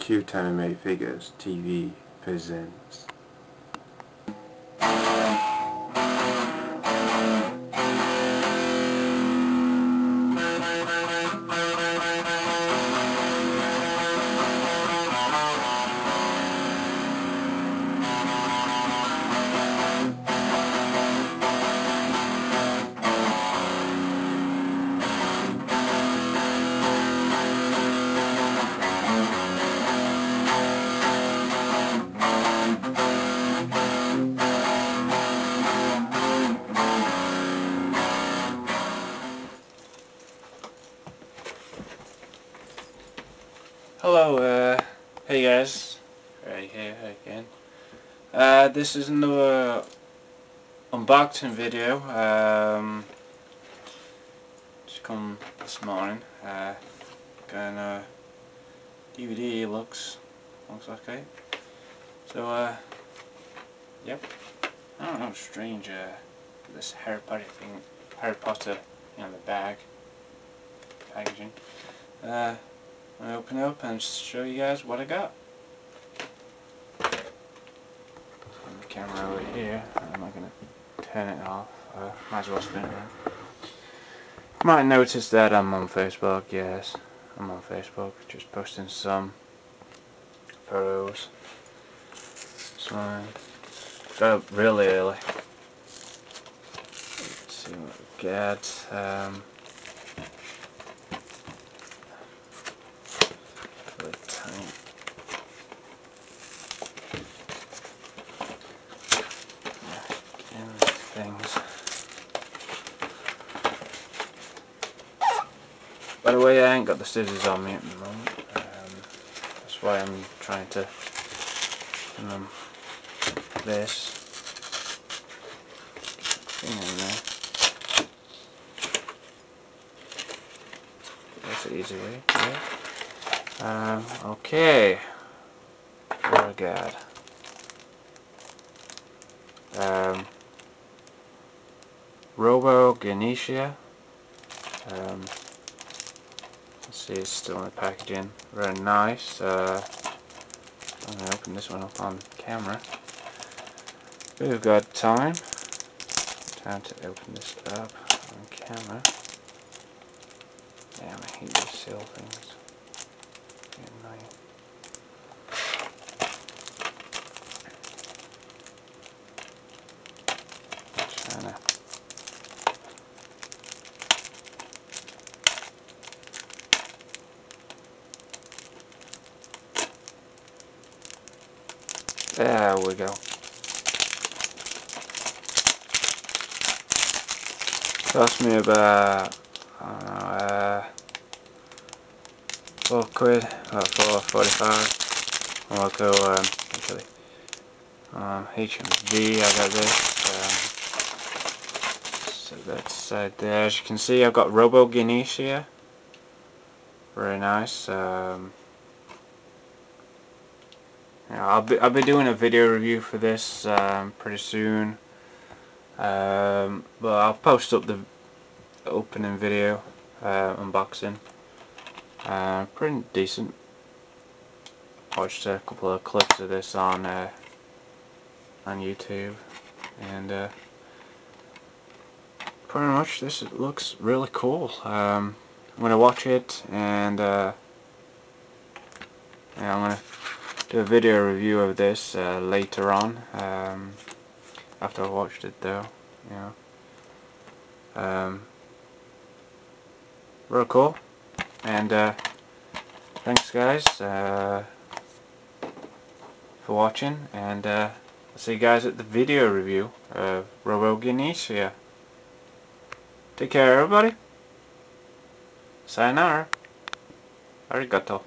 cuteanimefiguresTV presents. Hello, hey guys, right here again. This is another unboxing video. Just come this morning. Got a DVD. Looks like it. So yep. I don't know, strange. This Harry Potter, in the bag packaging. I'll open it up and show you guys what I got. Turn the camera over here. I'm not going to turn it off. Might as well spin it around. You might notice that I'm on Facebook. Yes, I'm on Facebook. Just posting some photos. So I got up really early. Let's see what we got. Things. By the way, I ain't got the scissors on me at the moment. That's why I'm trying to this thing in there. That's an easy way. Yeah. Okay. What I got? Robo Geisha. Let's see, it's still in the packaging. Very nice. I'm going to open this one up on camera. We've got time to open this up on camera. Damn, I hate these seal things. Annoying. There we go. Cost me about, I don't know, £4, about $4.45. I'll go actually HMV. I got this. So that side there. As you can see, I've got Robo Geisha. Very nice. I'll be doing a video review for this pretty soon, but I'll post up the opening video, unboxing. Pretty decent. Watched a couple of clips of this on YouTube, and pretty much this looks really cool. I'm gonna watch it, and yeah, I'm gonna do a video review of this later on, after I watched it though. Real cool, and thanks guys for watching, and I'll see you guys at the video review of Robo Geisha. Take care everybody. Sayonara. Arigato.